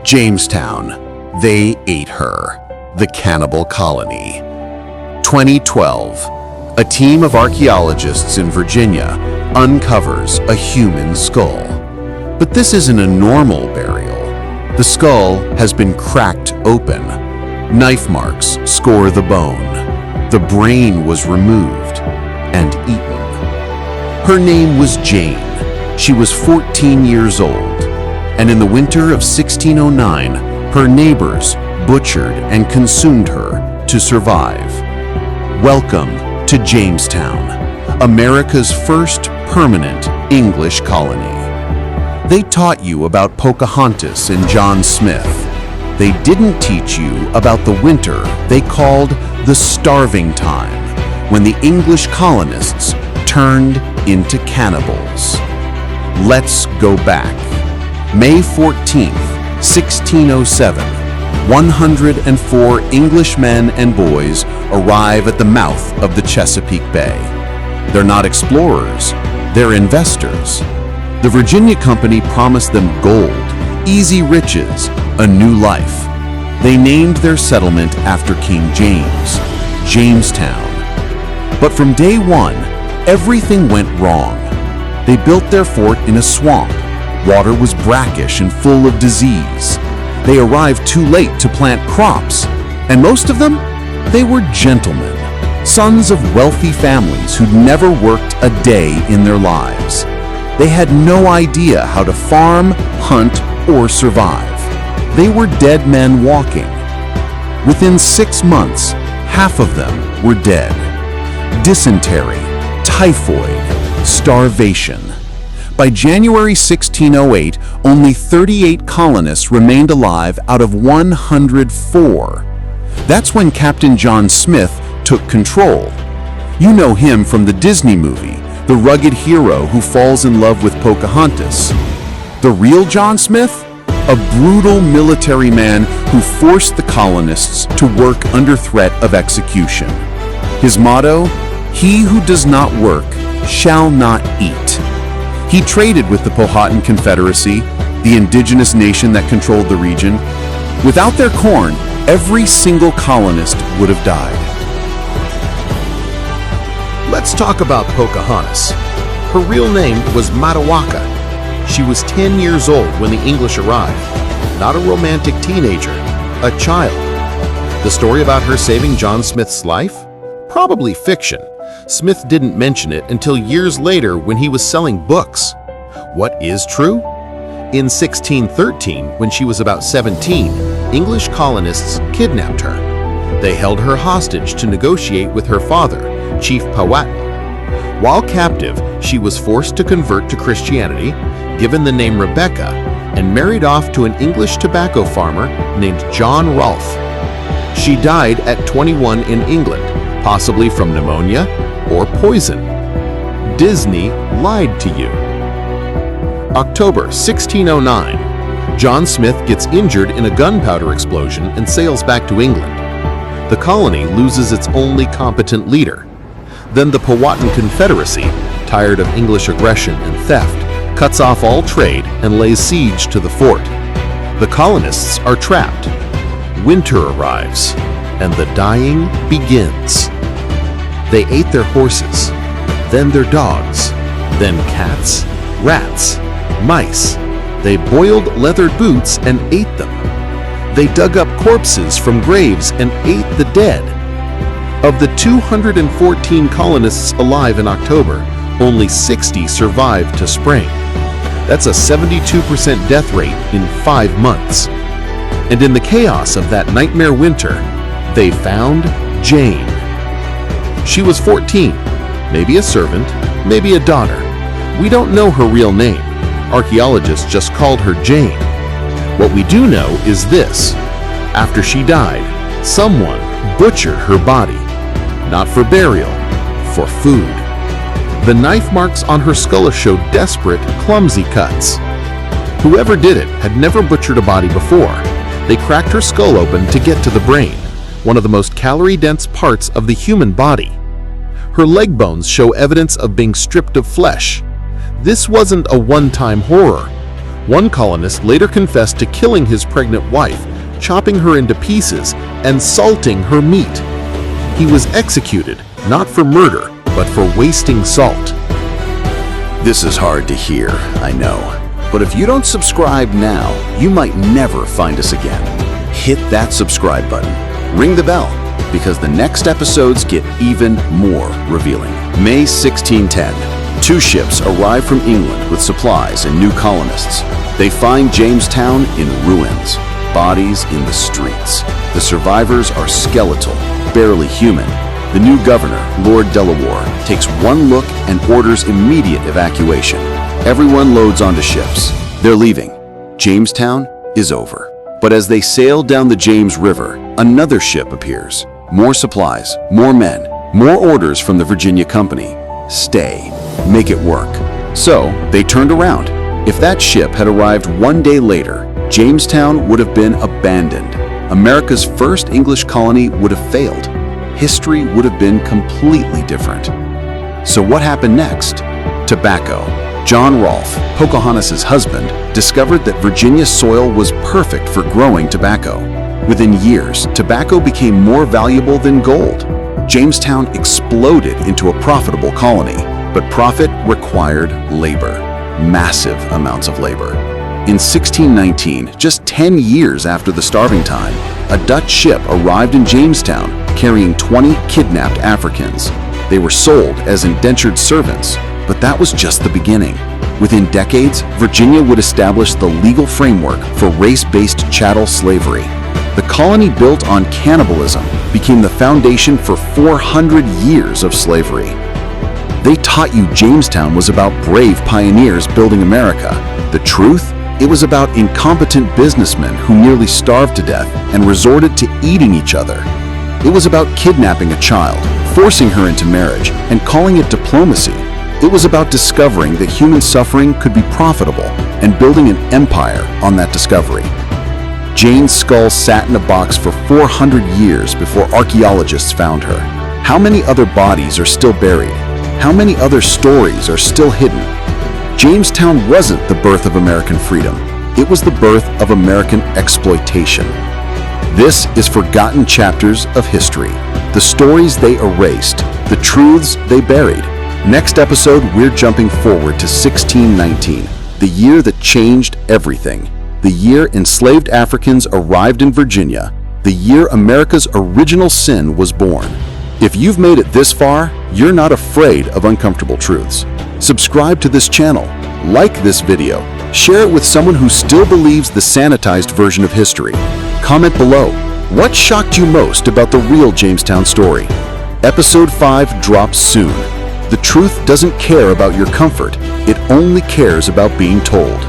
Jamestown. They ate her. The cannibal colony. 2012. A team of archaeologists in Virginia uncovers a human skull. But this isn't a normal burial. The skull has been cracked open. Knife marks score the bone. The brain was removed and eaten. Her name was Jane. She was 14 years old, and in the winter of 1609, her neighbors butchered and consumed her to survive. Welcome to Jamestown, America's first permanent English colony. They taught you about Pocahontas and John Smith. They didn't teach you about the winter they called the Starving Time, when the English colonists turned into cannibals. Let's go back. May 14th, 1607, 104 English men and boys arrive at the mouth of the Chesapeake Bay. They're not explorers, they're investors. The Virginia Company promised them gold, easy riches, a new life. They named their settlement after King James, Jamestown. But from day one, everything went wrong. They built their fort in a swamp. Water was brackish and full of disease. They arrived too late to plant crops, and most of them, they were gentlemen, sons of wealthy families who'd never worked a day in their lives. They had no idea how to farm, hunt, or survive. They were dead men walking. Within 6 months, half of them were dead. Dysentery, typhoid, starvation. By January 1608, only 38 colonists remained alive out of 104. That's when Captain John Smith took control. You know him from the Disney movie, the rugged hero who falls in love with Pocahontas. The real John Smith? A brutal military man who forced the colonists to work under threat of execution. His motto, "He who does not work shall not eat." He traded with the Powhatan Confederacy, the indigenous nation that controlled the region. Without their corn, every single colonist would have died. Let's talk about Pocahontas. Her real name was Matawaka. She was 10 years old when the English arrived. Not a romantic teenager, a child. The story about her saving John Smith's life? Probably fiction. Smith didn't mention it until years later when he was selling books. What is true? In 1613, when she was about 17, English colonists kidnapped her. They held her hostage to negotiate with her father, Chief Powhatan. While captive, she was forced to convert to Christianity, given the name Rebecca, and married off to an English tobacco farmer named John Rolfe. She died at 21 in England, possibly from pneumonia or poison. Disney lied to you. October 1609. John Smith gets injured in a gunpowder explosion and sails back to England. The colony loses its only competent leader. Then the Powhatan Confederacy, tired of English aggression and theft, cuts off all trade and lays siege to the fort. The colonists are trapped. Winter arrives, and the dying begins. They ate their horses, then their dogs, then cats, rats, mice. They boiled leather boots and ate them. They dug up corpses from graves and ate the dead. Of the 214 colonists alive in October, only 60 survived to spring. That's a 72% death rate in 5 months. And in the chaos of that nightmare winter, they found Jane. She was 14, maybe a servant, maybe a daughter. We don't know her real name. Archaeologists just called her Jane. What we do know is this. After she died, someone butchered her body. Not for burial, for food. The knife marks on her skull show desperate, clumsy cuts. Whoever did it had never butchered a body before. They cracked her skull open to get to the brain, one of the most calorie-dense parts of the human body. Her leg bones show evidence of being stripped of flesh. This wasn't a one-time horror. One colonist later confessed to killing his pregnant wife, chopping her into pieces, and salting her meat. He was executed, not for murder, but for wasting salt. This is hard to hear, I know. But if you don't subscribe now, you might never find us again. Hit that subscribe button. Ring the bell, because the next episodes get even more revealing. May 1610. 2 ships arrive from England with supplies and new colonists. They find Jamestown in ruins, bodies in the streets. The survivors are skeletal, barely human. The new governor, Lord Delaware, takes one look and orders immediate evacuation. Everyone loads onto ships. They're leaving. Jamestown is over. But as they sail down the James River, another ship appears. More supplies, more men, more orders from the Virginia Company. Stay. Make it work. So they turned around. If that ship had arrived one day later, Jamestown would have been abandoned. America's first English colony would have failed. History would have been completely different. So what happened next? Tobacco. John Rolfe, Pocahontas' husband, discovered that Virginia's soil was perfect for growing tobacco. Within years, tobacco became more valuable than gold. Jamestown exploded into a profitable colony, but profit required labor, massive amounts of labor. In 1619, just 10 years after the starving time, a Dutch ship arrived in Jamestown carrying 20 kidnapped Africans. They were sold as indentured servants, but that was just the beginning. Within decades, Virginia would establish the legal framework for race-based chattel slavery. The colony built on cannibalism became the foundation for 400 years of slavery. They taught you Jamestown was about brave pioneers building America. The truth? It was about incompetent businessmen who nearly starved to death and resorted to eating each other. It was about kidnapping a child, forcing her into marriage, and calling it diplomacy. It was about discovering that human suffering could be profitable and building an empire on that discovery. Jane's skull sat in a box for 400 years before archaeologists found her. How many other bodies are still buried? How many other stories are still hidden? Jamestown wasn't the birth of American freedom. It was the birth of American exploitation. This is Forgotten Chapters of History. The stories they erased, the truths they buried. Next episode, we're jumping forward to 1619, the year that changed everything. The year enslaved Africans arrived in Virginia. The year America's original sin was born. If you've made it this far, you're not afraid of uncomfortable truths. Subscribe to this channel, like this video, share it with someone who still believes the sanitized version of history. Comment below, what shocked you most about the real Jamestown story? Episode 5 drops soon. The truth doesn't care about your comfort, it only cares about being told.